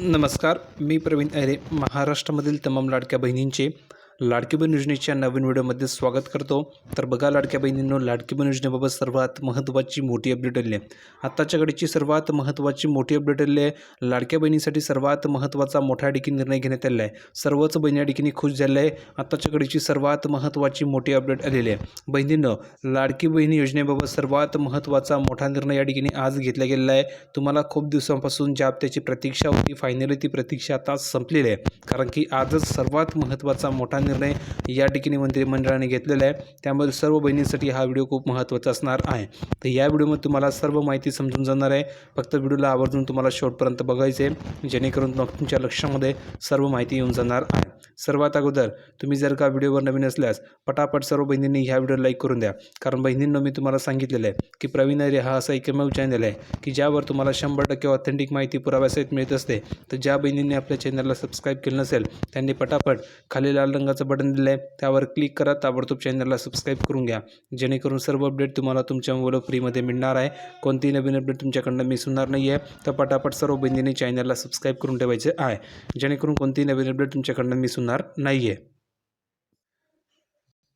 नमस्कार, मी प्रवीण अरे महाराष्ट्रामधील तमाम लाडक्या बहिणींचे लाडकी बहीण योजनेच्या नवीन व्हिडिओमध्ये स्वागत करतो। तर बघा लाडक्या बहिणींनो, लाडकी बहीण योजनेबाबत सर्वात महत्त्वाची मोठी अपडेट आली आहे। आत्ताच्या घडीची सर्वात महत्त्वाची मोठी अपडेट आली आहे। लाडक्या बहिणीसाठी सर्वात महत्त्वाचा मोठा ठिकाणी निर्णय घेण्यात आलेला आहे। सर्वच बहिणी या ठिकाणी खुश झाल्या आहे। आत्ताच्या घडीची सर्वात महत्त्वाची मोठी अपडेट आलेली आहे। बहिणींनो, लाडकी बहीण योजनेबाबत सर्वात महत्त्वाचा मोठा निर्णय या ठिकाणी आज घेतला गेलेला आहे। तुम्हाला खूप दिवसांपासून ज्या हप्त्याची प्रतीक्षा होती, फायनली ती प्रतीक्षा आता संपलेली आहे, कारण की आजच सर्वात महत्त्वाचा मोठा निर्णय या ठिकाणी मंत्रिमंडळाने घेतलेला आहे। त्यामुळे सर्व बहिणींसाठी हा व्हिडिओ खूप महत्त्वाचा असणार आहे। तर या व्हिडिओमध्ये तुम्हाला सर्व माहिती समजून जाणार आहे। फक्त व्हिडिओला आवर्जून तुम्हाला शेवटपर्यंत बघायचे आहे, जेणेकरून मग तुमच्या लक्षामध्ये सर्व माहिती येऊन जाणार आहे। सर्वात अगोदर तुम्ही जर का व्हिडिओवर नवीन असल्यास पटापट सर्व बहिणींनी ह्या व्हिडिओ लाईक करून द्या, कारण बहिणींनो मी तुम्हाला सांगितलेलं आहे की प्रवीण अरे हा असा एकमेव चॅनल आहे की ज्यावर तुम्हाला 100% ऑथेंटिक माहिती पुराव्यासहित मिळत असते। तर ज्या बहिणींनी आपल्या चॅनलला सबस्क्राईब केलं नसेल त्यांनी पटापट खाली लाल रंगाचं बटन दिलं आहे, त्यावर क्लिक करा, ताबडतोब चॅनलला सबस्क्राईब करून घ्या, जेणेकरून सर्व अपडेट तुम्हाला तुमच्या मोबाईलवर फ्रीमध्ये मिळणार आहे। कोणतीही नवीन अपडेट तुमच्याकडनं मिस होणार नाही आहे। तर पटापट सर्व बहिणींनी चॅनलला सबस्क्राईब करून ठेवायचे आहे, जेणेकरून कोणतीही नवीन अपडेट तुमच्याकडनं मिस होणार नाही आहे।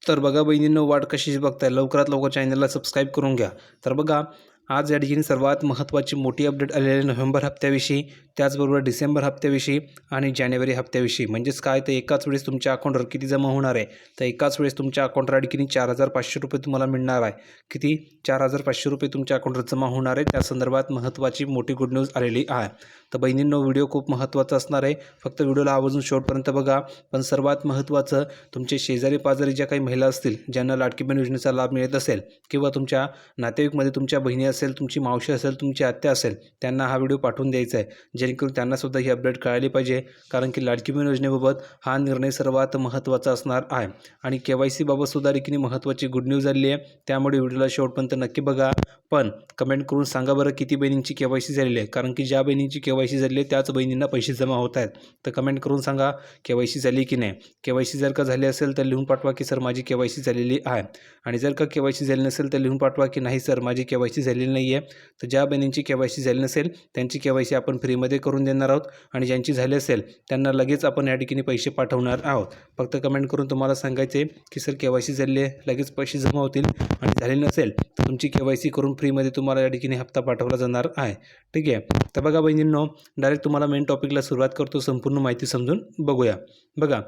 तर बघा बहिणींनो, वाट कशी बघताय, लवकरात लवकर चॅनलला सबस्क्राईब करून घ्या। तर बघा, आज या ठिकाणी सर्वात महत्त्वाची मोठी अपडेट आलेली आहे नोव्हेंबर हप्त्याविषयी, त्याचबरोबर डिसेंबर हप्त्याविषयी आणि जानेवारी हप्त्याविषयी। म्हणजेच काय, तर एकाच वेळेस तुमच्या अकाउंटवर किती जमा होणार आहे, तर एकाच वेळेस तुमच्या अकाउंटवर ठिकाणी 4,500 रुपये तुम्हाला मिळणार आहे। किती? 4,500 रुपये तुमच्या अकाउंटवर जमा होणार आहे। त्या संदर्भात महत्त्वाची मोठी गुड न्यूज आलेली आहे। तर बहिणींनो, व्हिडिओ खूप महत्त्वाचा असणार आहे, फक्त व्हिडिओला आवर्जून शेवटपर्यंत बघा। पण सर्वात महत्त्वाचं, तुमचे शेजारी पाजारी ज्या काही महिला असतील ज्यांना लाडकी बहीण योजनेचा लाभ मिळत असेल, किंवा तुमच्या नातेवाईकमध्ये तुमच्या बहिणी असेल, तुमची मावशी असेल, तुमची आत्या असेल, त्यांना हा व्हिडिओ पाठवून द्यायचा आहे, जेणेकरून त्यांनासुद्धा ही अपडेट कळाली पाहिजे। कारण की लाडकी बहीण योजनेबाबत हा निर्णय सर्वात महत्त्वाचा असणार आहे। आणि KYC बाबत सुद्धा देखील महत्त्वाची गुड न्यूज आली आहे, त्यामुळे व्हिडिओला शेवटपर्यंत नक्की बघा। पण कमेंट करून सांगा बरं किती बहिणींची KYC झालेली आहे, कारण की ज्या बहिणींची KYC झाली आहे त्याच बहिणींना पैसे जमा होत आहेत। तर कमेंट करून सांगा KYC झाली की नाही। KYC जर का झाली असेल तर लिहून पाठवा की सर माझी KYC झालेली आहे, आणि जर का KYC झाली नसेल तर लिहून पाठवा की नाही सर माझी KYC झालेली नाही आहे। तर ज्या बहिणींची KYC झाली नसेल त्यांची KYC आपण फ्रीमध्ये करून देणार आहोत, आणि ज्यांची झाली असेल त्यांना लगेच आपण या ठिकाणी पैसे पाठवणार आहोत। फक्त कमेंट करून तुम्हाला सांगायचे की सर KYC झाली आहे, लगेच पैसे जमा होतील, आणि झाले नसेल तर तुमची KYC करून फ्रीमध्ये तुम्हाला या ठिकाणी हप्ता पाठवला जाणार आहे। ठीक आहे। तर बघा बहिणींनो, डायरेक्ट तुम्हाला मेन टॉपिकला सुरुवात करतो, संपूर्ण माहिती समजून बघूया। बघा,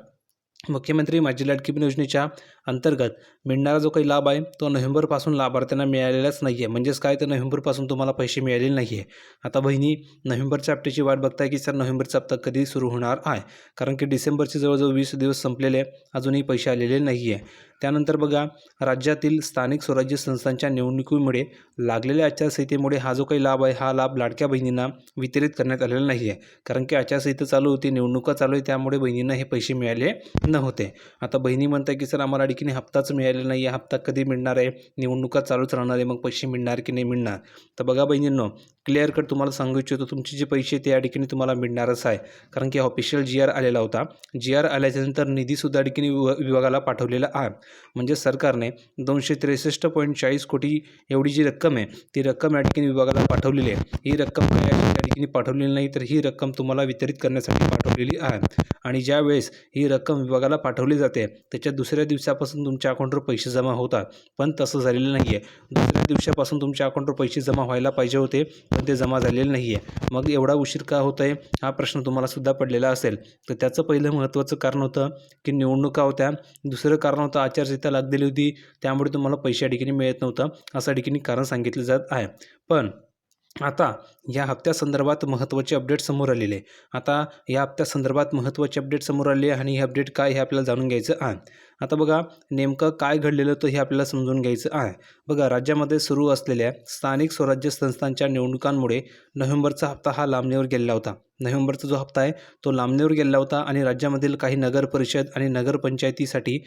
मुख्यमंत्री माझी लाडकी बहीण योजनेच्या अंतर्गत मिळणारा जो काही लाभ आहे तो नोव्हेंबरपासून लाभार्थ्यांना मिळालेलाच नाही आहे। म्हणजेच काय, तर नोव्हेंबरपासून तुम्हाला पैसे मिळालेले नाही आहे। आता बहिणी नोव्हेंबरच्या हप्त्याची वाट बघताय की सर नोव्हेंबरचा हप्ता कधी सुरू होणार आहे, कारण की डिसेंबरचे जवळजवळ 20 दिवस संपलेले, अजूनही पैसे आलेले नाही आहे। त्यानंतर बघा, राज्यातील स्थानिक स्वराज्य संस्थांच्या निवडणुकीमुळे लागलेल्या आचारसंहितेमुळे हा जो काही लाभ आहे हा लाभ लाडक्या बहिणींना वितरित करण्यात आलेला नाही आहे, कारण की आचारसंहिता चालू होती, निवडणुका चालू आहे, त्यामुळे बहिणींना हे पैसे मिळाले नव्हते। आता बहिणी म्हणताय की सर आम्हाला ठिकाणी हप्ताच मिळालेला नाही आहे, हप्ता कधी मिळणार आहे, निवडणुका चालूच राहणार आहे, मग पैसे मिळणार की नाही मिळणार। तर बघा बहिणींनो, क्लिअर कट तुम्हाला सांगू इच्छितो, तुमचे जे पैसे ते या ठिकाणी तुम्हाला मिळणारच आहे, कारण की ऑफिशियल GR आलेला होता। GR आल्याच्यानंतर निधीसुद्धा ठिकाणी विभागाला पाठवलेला आहे। म्हणजे सरकारने 263.40 कोटी एवढी जी रक्कम आहे ती रक्कम या ठिकाणी विभागाला पाठवलेली आहे। ही रक्कम काय या ठिकाणी पाठवलेली नाही, तर ही रक्कम तुम्हाला वितरित करण्यासाठी पाठवलेली आहे। आणि ज्या वेळेस ही रक्कम विभागाला पाठवली जाते त्याच्या दुसऱ्या दिवसापासून तुमच्या अकाउंटवर पैसे जमा होतात, पण तसं झालेलं नाही आहे। दुसऱ्या दिवसापासून तुमच्या अकाउंटवर पैसे जमा व्हायला पाहिजे होते, पण ते जमा झालेले नाही आहे। मग एवढा उशीर का होत आहे हा प्रश्न तुम्हाला सुद्धा पडलेला असेल। तर त्याचं पहिलं महत्त्वाचं कारण होतं की निवडणुका होत्या, दुसरं कारण होतं आचारसंहिता लागलेली होती, त्यामुळे तुम्हाला पैसे या ठिकाणी मिळत नव्हतं, असं ठिकाणी कारण सांगितलं जात आहे। पण आता या हप्त्यासंदर्भात महत्त्वाची अपडेट समोर आलेली आहे। आता या हप्त्यासंदर्भात महत्त्वाची अपडेट समोर आली आहे, आणि ही अपडेट काय हे आपल्याला जाणून घ्यायचं आहे। आता बघा, नेमकं काय घडलेलं होतं हे आपल्याला समजून घ्यायचं आहे। बघा, राज्यामध्ये सुरू असलेल्या स्थानिक स्वराज्य संस्थांच्या निवडणुकांमुळे नोव्हेंबरचा हप्ता हा लांबणीवर गेलेला होता। नोव्हेंबरचा जो हप्ता आहे तो लांबणीवर गेलेला होता, आणि राज्यामधील काही नगर परिषद आणि नगरपंचायतीसाठी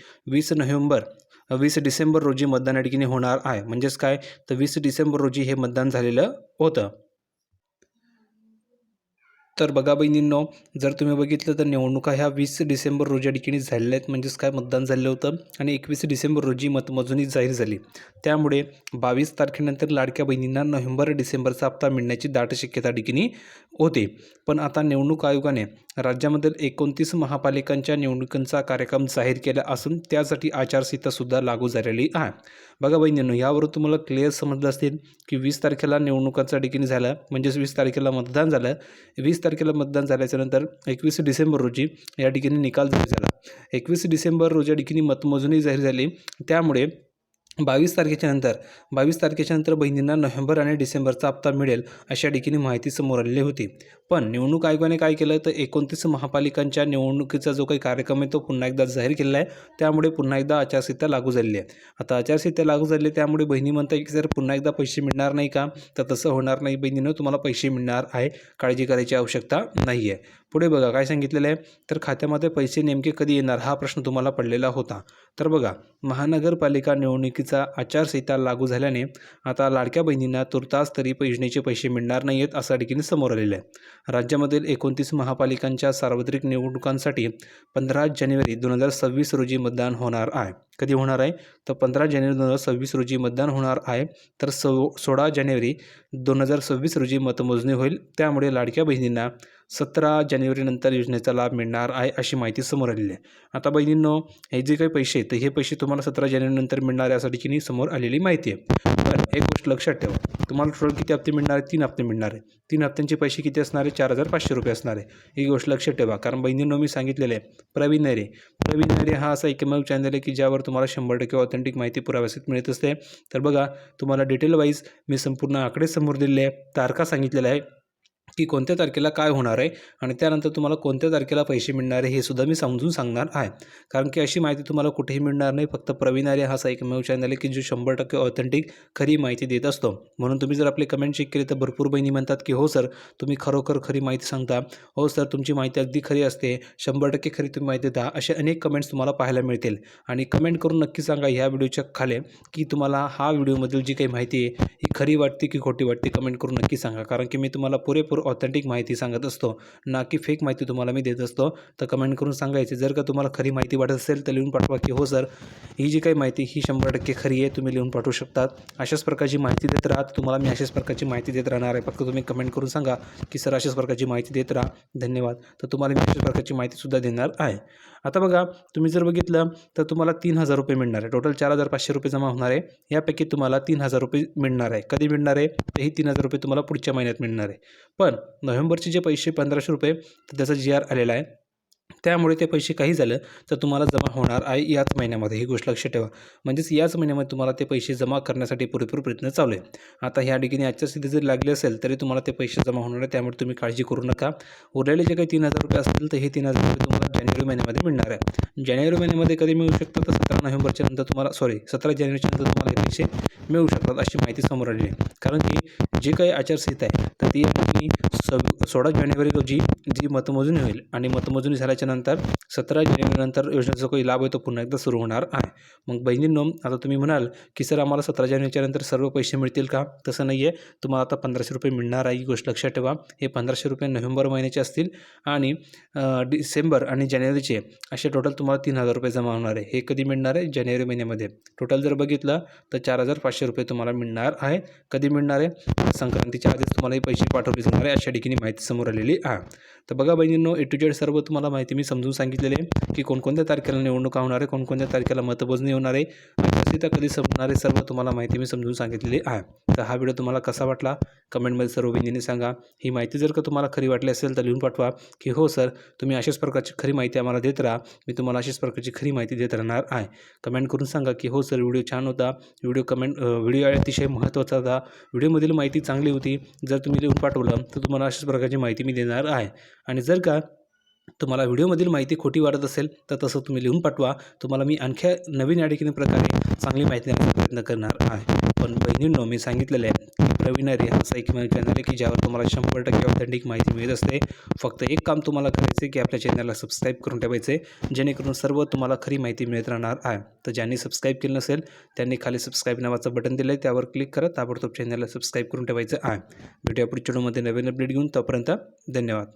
20 डिसेंबर रोजी मतदान या ठिकाणी होणार आहे। म्हणजेच काय, तर 20 डिसेंबर रोजी हे मतदान झालेलं होतं। तर बघा बहिणींनो, जर तुम्ही बघितलं तर निवडणुका ह्या 20 डिसेंबर रोजी या ठिकाणी झालेल्या आहेत. म्हणजेच काय मतदान झालं होतं आणि 21 डिसेंबर रोजी मतमोजणी जाहीर झाली. त्यामुळे 22 तारखेनंतर लाडक्या बहिणींना नोव्हेंबर डिसेंबरचा हप्ता मिळण्याची दाट शक्यता ठिकाणी होते. पण आता निवडणूक आयोगाने राज्यामधील 29 महापालिकांच्या निवडणुकांचा कार्यक्रम जाहीर केला असून त्यासाठी आचारसंहितासुद्धा लागू झालेली आहे. बघा बहिणींनो, यावरून तुम्हाला क्लिअर समजलं असेल की 20 तारखेला निवडणुकांचा ठिकाणी झालं, म्हणजेच 20 तारखेला मतदान झालं. 20 तारखेला मतदान झाल्याच्या नंतर 21 डिसेंबर रोजी या ठिकाणी निकाल जाहीर झाला. 21 डिसेंबर रोजी या ठिकाणी मतमोजणी जाहीर झाली. त्यामुळे 22 तारखेच्या नंतर बहिणींना नोव्हेंबर आणि डिसेंबरचा हप्ता मिळेल अशा ठिकाणी माहिती समोर आलेली होती. पण निवडणूक आयोगाने काय केलं तर 29 महापालिकांच्या निवडणुकीचा जो काही कार्यक्रम आहे तो पुन्हा एकदा जाहीर केलेला आहे. त्यामुळे पुन्हा एकदा आचारसंहिता लागू झालेली आहे. आता आचारसंहिता लागू झाली आहे, त्यामुळे बहिणी म्हणतात की जर पुन्हा एकदा पैसे मिळणार नाही का, तर तसं होणार नाही बहिणीनं, तुम्हाला पैसे मिळणार आहे, काळजी करायची आवश्यकता नाही आहे. पुढे बघा काय सांगितलेलं आहे, तर खात्यामध्ये पैसे नेमके कधी येणार हा प्रश्न तुम्हाला पडलेला होता. तर बघा, महानगरपालिका निवडणुकीचा आचारसंहिता लागू झाल्याने आता लाडक्या बहिणींना तुर्तास तरी योजनेचे पैसे मिळणार नाही आहेत असं ठिकाणी समोर आलेलं आहे. राज्यामधील 29 महापालिकांच्या सार्वत्रिक निवडणुकांसाठी 15 जानेवारी 2026 रोजी मतदान होणार आहे. कधी होणार आहे तर 15 जानेवारी 2026 रोजी मतदान होणार आहे. तर 16 जानेवारी 2026 रोजी मतमोजणी होईल. त्यामुळे लाडक्या बहिणींना 17 जानेवारीनंतर योजनेचा लाभ मिळणार आहे अशी माहिती समोर आलेली आहे. आता बहिणींनो, हे जे काही पैसे तर हे पैसे तुम्हाला 17 जानेवारीनंतर मिळणार यासाठी की समोर आलेली माहिती आहे. पण एक गोष्ट लक्षात ठेवा, तुम्हाला टोटल किती हप्ते मिळणार आहे? 3 हप्ते मिळणार आहे. 3 हप्त्यांचे पैसे किती असणार आहे? 4,500 रुपये असणार आहे. ही गोष्ट लक्षात ठेवा, कारण बहिणींनो मी सांगितलेलं आहे प्रवीण नरे हा असा एकमेव चॅनल आहे की ज्यावर तुम्हाला 100% ऑथेंटिक माहिती पुराव्यासहित मिळत असते. तर बघा, तुम्हाला डिटेल वाईज मी संपूर्ण आकडे समोर दिलेले आहे, तारखा सांगितलेल्या आहे की कोणत्या तारखेला काय होणार आहे आणि त्यानंतर तुम्हाला कोणत्या तारखेला पैसे मिळणार आहे हे सुद्धा मी समजून सांगणार आहे. कारण की अशी माहिती तुम्हाला कुठेही मिळणार नाही. फक्त प्रवीण आर्य हा असा एकमेव चॅनल आहे की जो 100% ऑथेंटिक खरी माहिती देत असतो. म्हणून तुम्ही जर आपले कमेंट चेक केले तर भरपूर बहिणी म्हणतात की हो सर, तुम्ही खरोखर खरी माहिती सांगता, हो सर तुमची माहिती अगदी खरी असते, 100% खरी तुम्ही माहिती देता, असे अनेक कमेंट्स तुम्हाला पाहायला मिळतील. आणि कमेंट करून नक्की सांगा ह्या व्हिडिओच्या खाली की तुम्हाला हा व्हिडिओमधील जी काही माहिती आहे ही खरी वाटते की खोटी वाटते. कमेंट करून नक्की सांगा, कारण की मी तुम्हाला पुरेपूर ऑथेंटिक माहिती सांगत असतो, ना की फेक माहिती तुम्हाला मी देत असतो. तर कमेंट करून सांगायचे. जर का तुम्हाला खरी माहिती वाटत असेल तर लिहून पाठवा की हो सर, ही जी काही माहिती ही 100% खरी आहे, तुम्ही लिहून पाठवू शकतात. अशाच प्रकारची माहिती देत राहत, तुम्हाला मी अशाच प्रकारची माहिती देत राहणार आहे. फक्त तुम्ही कमेंट करून सांगा की सर अशाच प्रकारची माहिती देत राहा, धन्यवाद. तर तुम्हाला मी अशाच प्रकारची माहितीसुद्धा देणार आहे. आता बघा, तुम्ही जर बघितलं तर तुम्हाला 3,000 रुपये मिळणार आहे. टोटल 4,500 रुपये जमा होणार आहे. यापैकी तुम्हाला 3,000 रुपये मिळणार आहे. कधी मिळणार आहे तर ही 3,000 रुपये तुम्हाला पुढच्या महिन्यात मिळणार आहे. पण नोव्हेंबरचे जे पैसे 1,500 रुपये तर त्याचा GR आलेला आहे. त्यामुळे ते पैसे काही झालं तर तुम्हाला जमा होणार आहे याच महिन्यामध्ये. ही गोष्ट लक्षात ठेवा. म्हणजेच याच महिन्यामध्ये तुम्हाला ते पैसे जमा करण्यासाठी पुरेपूर प्रयत्न चालू आहे. आता ह्या ठिकाणी आचारसंहिता जरी लागली असेल तरी तुम्हाला ते पैसे जमा होणार आहे. त्यामुळे तुम्ही काळजी करू नका. उरलेले जे काही 3,000 रुपये असतील तर हे 3,000 रुपये तुम्हाला जानेवारी महिन्यामध्ये मिळणार आहे. जानेवारी महिन्यामध्ये कधी मिळू शकतात तर 17 नोव्हेंबरच्या नंतर तुम्हाला 17 जानेवारीच्या नंतर तुम्हाला हे पैसे मिळू शकतात अशी माहिती समोर आलेली आहे. कारण की जे काही आचारसंहिता आहे तर ती 16 जानेवारी रोजी जी मतमोजणी होईल आणि मतमोजणी झाल्याच्या नंतर 17 जानेवारीनंतर योजनेचा काही लाभ आहे तो पुन्हा एकदा सुरू होणार आहे. मग बहिणींनो, आता तुम्ही म्हणाल की सर आम्हाला 17 जानेवारीच्या नंतर सर्व पैसे मिळतील का? तसं नाही आहे. तुम्हाला आता 1,500 रुपये मिळणार आहे. ही गोष्ट लक्षात ठेवा. हे 1,500 रुपये नोव्हेंबर महिन्याचे असतील आणि डिसेंबर आणि जानेवारीचे असे टोटल तुम्हाला 3,000 रुपये जमा होणार आहे. हे कधी मिळणार आहे? जानेवारी महिन्यामध्ये. टोटल जर बघितलं तर 4,500 रुपये तुम्हाला मिळणार आहे. कधी मिळणार आहे? संक्रांतीच्या आधीच तुम्हाला हे पैसे पाठवले जाणार आहे अशा ठिकाणी माहिती समोर आलेली आहे. तर बघा बहिणींनो, A to Z सर्व तुम्हाला माहिती मी समजून सांगितलेली आहे की कोणकोणत्या तारखेला निवडणुका होणार आहे, कोणकोणत्या तारखेला मतमोजणी होणार आहे, आचारसंहिता कधी संपणार आहे, सर्व तुम्हाला माहिती मी समजून सांगितलेली आहे. तर हा व्हिडिओ तुम्हाला कसा वाटला कमेंटमध्ये सर्व बहिणींनी सांगा. ही माहिती जर का तुम्हाला खरी वाटली असेल तर लिहून पाठवा की हो सर, तुम्ही अशाच प्रकारची खरी माहिती आम्हाला देत राहा, मी तुम्हाला अशाच प्रकारची खरी माहिती देत राहणार आहे. कमेंट करून सांगा की हो सर, व्हिडिओ छान होता, व्हिडिओ अतिशय महत्त्वाचा होता, व्हिडिओमधील माहिती चांगली होती. जर तुम्ही लिहून पाठवलं तर तुम्हाला अशाच प्रकारची माहिती मी देणार आहे. आणि जर का तुम्हाला व्हिडिओमधील माहिती खोटी वाटत असेल तर तसं तुम्ही लिहून पाठवा. तुम्हाला मी आणखी नवीन या ठिकाणी प्रकारे चांगली माहिती देण्याचा प्रयत्न करणार आहे. पण बहिणींनो, मी सांगितलेलं आहे की प्रवीण आर्य हा असा एकमेव चॅनल आहे की ज्यावर तुम्हाला 100% ऑथेंटिक माहिती मिळत असते. फक्त एक काम तुम्हाला करायचं आहे की आपल्या चॅनलला सबस्क्राईब करून ठेवायचं आहे, जेणेकरून सर्व तुम्हाला खरी माहिती मिळत राहणार आहे. तर ज्यांनी सबस्क्राईब केलं नसेल त्यांनी खाली सबस्क्राईब नावाचं बटन दिलं आहे, त्यावर क्लिक करत ताबडतोब चॅनलला सबस्क्राईब करून ठेवायचं आहे. भेटूया पुढच्या व्हिडिओमध्ये नवीन अपडेट घेऊन. तोपर्यंत धन्यवाद.